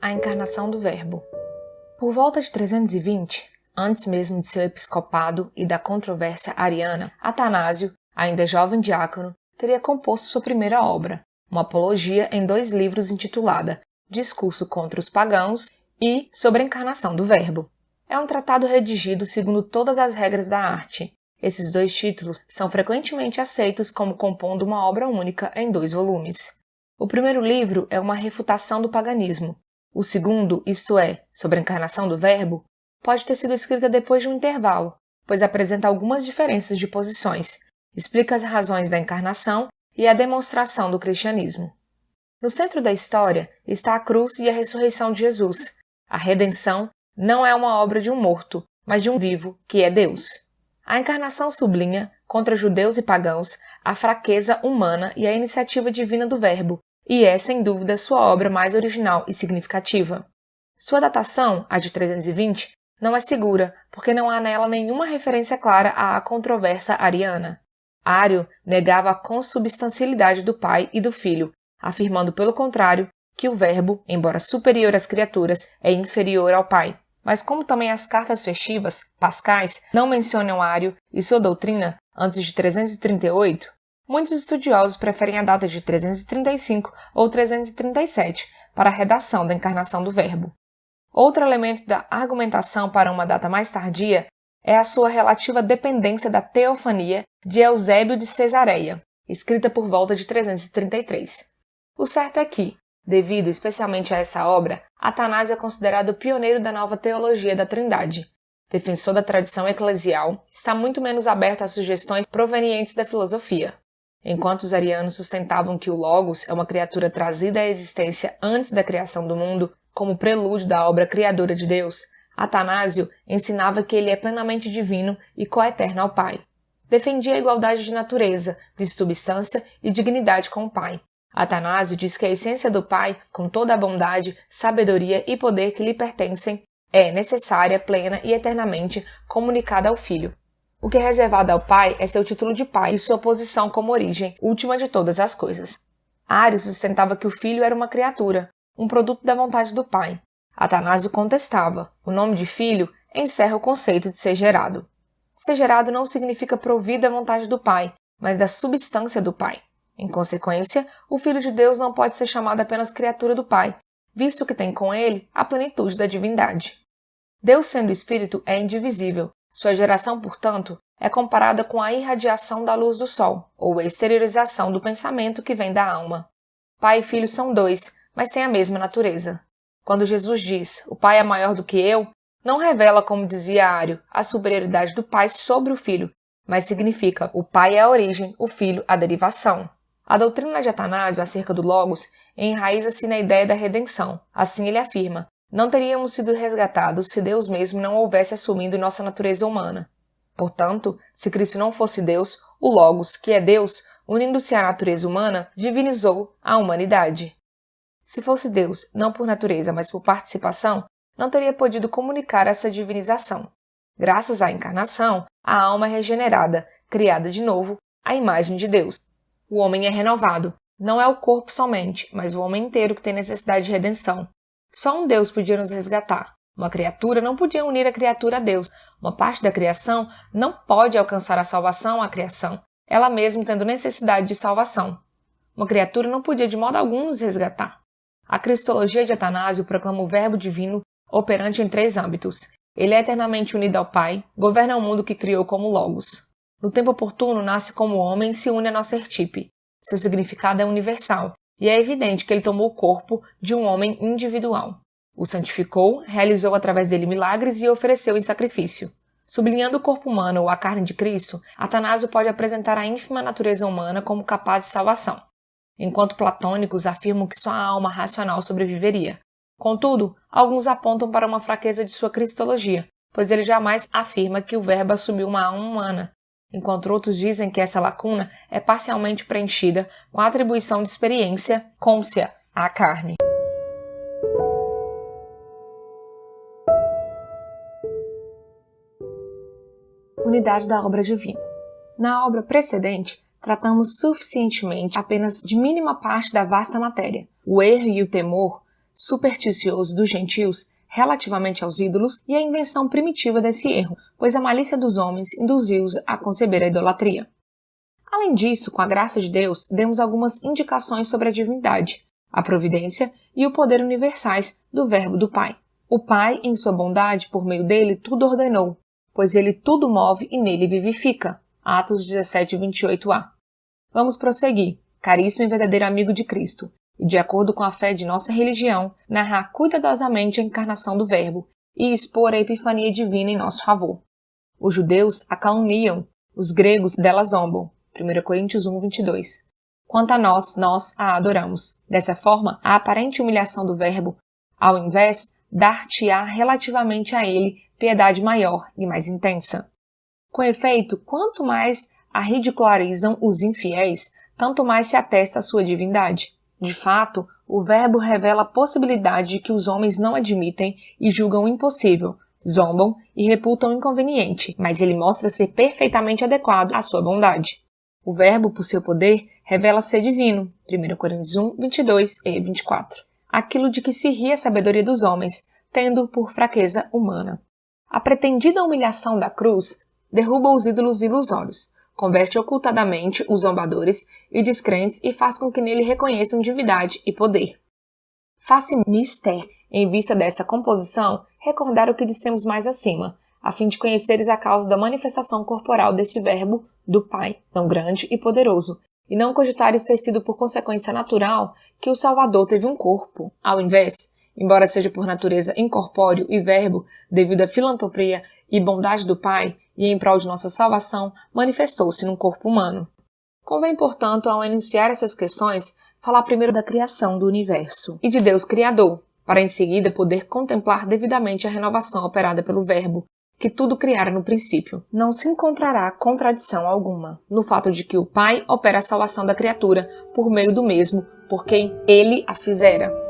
A encarnação do Verbo. Por volta de 320, antes mesmo de seu episcopado e da controvérsia ariana, Atanásio, ainda jovem diácono, teria composto sua primeira obra, uma apologia em 2 livros intitulada Discurso contra os Pagãos e Sobre a Encarnação do Verbo. É um tratado redigido segundo todas as regras da arte. Esses 2 títulos são frequentemente aceitos como compondo uma obra única em 2 volumes. O primeiro livro é uma refutação do paganismo. O segundo, isto é, Sobre a Encarnação do Verbo, pode ter sido escrita depois de um intervalo, pois apresenta algumas diferenças de posições, explica as razões da encarnação e a demonstração do cristianismo. No centro da história está a cruz e a ressurreição de Jesus. A redenção não é uma obra de um morto, mas de um vivo, que é Deus. A encarnação sublinha, contra judeus e pagãos, a fraqueza humana e a iniciativa divina do Verbo, e é, sem dúvida, sua obra mais original e significativa. Sua datação, a de 320, não é segura, porque não há nela nenhuma referência clara à controvérsia ariana. Ário negava a consubstancialidade do Pai e do Filho, afirmando, pelo contrário, que o Verbo, embora superior às criaturas, é inferior ao Pai. Mas como também as cartas festivas, pascais, não mencionam Ário e sua doutrina antes de 338, muitos estudiosos preferem a data de 335 ou 337 para a redação da encarnação do Verbo. Outro elemento da argumentação para uma data mais tardia é a sua relativa dependência da Teofania de Eusébio de Cesareia, escrita por volta de 333. O certo é que, devido especialmente a essa obra, Atanásio é considerado o pioneiro da nova teologia da Trindade. Defensor da tradição eclesial, está muito menos aberto a sugestões provenientes da filosofia. Enquanto os arianos sustentavam que o Logos é uma criatura trazida à existência antes da criação do mundo, como prelúdio da obra criadora de Deus, Atanásio ensinava que ele é plenamente divino e coeterno ao Pai. Defendia a igualdade de natureza, de substância e dignidade com o Pai. Atanásio diz que a essência do Pai, com toda a bondade, sabedoria e poder que lhe pertencem, é necessária, plena e eternamente comunicada ao Filho. O que é reservado ao Pai é seu título de Pai e sua posição como origem, última de todas as coisas. Ário sustentava que o Filho era uma criatura, um produto da vontade do Pai. Atanásio contestava. O nome de filho encerra o conceito de ser gerado. Ser gerado não significa provido da vontade do Pai, mas da substância do Pai. Em consequência, o Filho de Deus não pode ser chamado apenas criatura do Pai, visto que tem com ele a plenitude da divindade. Deus, sendo Espírito, é indivisível. Sua geração, portanto, é comparada com a irradiação da luz do Sol, ou a exteriorização do pensamento que vem da alma. Pai e Filho são 2, mas têm a mesma natureza. Quando Jesus diz, o Pai é maior do que eu, não revela, como dizia Ário, a superioridade do Pai sobre o Filho, mas significa o Pai é a origem, o Filho a derivação. A doutrina de Atanásio acerca do Logos enraiza-se na ideia da redenção. Assim ele afirma, não teríamos sido resgatados se Deus mesmo não houvesse assumido nossa natureza humana. Portanto, se Cristo não fosse Deus, o Logos, que é Deus, unindo-se à natureza humana, divinizou a humanidade. Se fosse Deus, não por natureza, mas por participação, não teria podido comunicar essa divinização. Graças à encarnação, a alma é regenerada, criada de novo, à imagem de Deus. O homem é renovado. Não é o corpo somente, mas o homem inteiro que tem necessidade de redenção. Só um Deus podia nos resgatar. Uma criatura não podia unir a criatura a Deus. Uma parte da criação não pode alcançar a salvação à criação, ela mesma tendo necessidade de salvação. Uma criatura não podia de modo algum nos resgatar. A cristologia de Atanásio proclama o Verbo divino operante em 3 âmbitos. Ele é eternamente unido ao Pai, governa o mundo que criou como Logos. No tempo oportuno, nasce como homem e se une a nossa ertipe. Seu significado é universal, e é evidente que ele tomou o corpo de um homem individual. O santificou, realizou através dele milagres e ofereceu em sacrifício. Sublinhando o corpo humano ou a carne de Cristo, Atanásio pode apresentar a ínfima natureza humana como capaz de salvação, enquanto platônicos afirmam que só a alma racional sobreviveria. Contudo, alguns apontam para uma fraqueza de sua cristologia, pois ele jamais afirma que o Verbo assumiu uma alma humana, enquanto outros dizem que essa lacuna é parcialmente preenchida com a atribuição de experiência cônscia à carne. Unidade da obra divina. Na obra precedente, tratamos suficientemente apenas de mínima parte da vasta matéria. O erro e o temor supersticioso dos gentios relativamente aos ídolos e a invenção primitiva desse erro, pois a malícia dos homens induziu-os a conceber a idolatria. Além disso, com a graça de Deus, demos algumas indicações sobre a divindade, a providência e o poder universais do Verbo do Pai. O Pai, em sua bondade, por meio dele, tudo ordenou, pois ele tudo move e nele vivifica. Atos 17:28a. Vamos prosseguir, caríssimo e verdadeiro amigo de Cristo, e de acordo com a fé de nossa religião, narrar cuidadosamente a encarnação do Verbo e expor a epifania divina em nosso favor. Os judeus a caluniam, os gregos dela zombam. 1 Coríntios 1:22. Quanto a nós a adoramos. Dessa forma, a aparente humilhação do Verbo, ao invés, dar-te-á relativamente a ele piedade maior e mais intensa. Com efeito, quanto mais a ridicularizam os infiéis, tanto mais se atesta a sua divindade. De fato, o Verbo revela a possibilidade de que os homens não admitem e julgam impossível, zombam e reputam inconveniente, mas ele mostra ser perfeitamente adequado à sua bondade. O Verbo, por seu poder, revela ser divino. 1 Coríntios 1:22-24. Aquilo de que se ri a sabedoria dos homens, tendo por fraqueza humana. A pretendida humilhação da cruz derruba os ídolos ilusórios, converte ocultadamente os zombadores e descrentes e faz com que nele reconheçam divindade e poder. Faça-me mister, em vista dessa composição, recordar o que dissemos mais acima, a fim de conheceres a causa da manifestação corporal desse Verbo do Pai, tão grande e poderoso, e não cogitares ter sido por consequência natural que o Salvador teve um corpo. Ao invés, embora seja por natureza incorpóreo e verbo, devido à filantropia e bondade do Pai, e em prol de nossa salvação, manifestou-se num corpo humano. Convém, portanto, ao enunciar essas questões, falar primeiro da criação do universo e de Deus Criador, para em seguida poder contemplar devidamente a renovação operada pelo Verbo, que tudo criara no princípio. Não se encontrará contradição alguma no fato de que o Pai opera a salvação da criatura por meio do mesmo, por quem ele a fizera.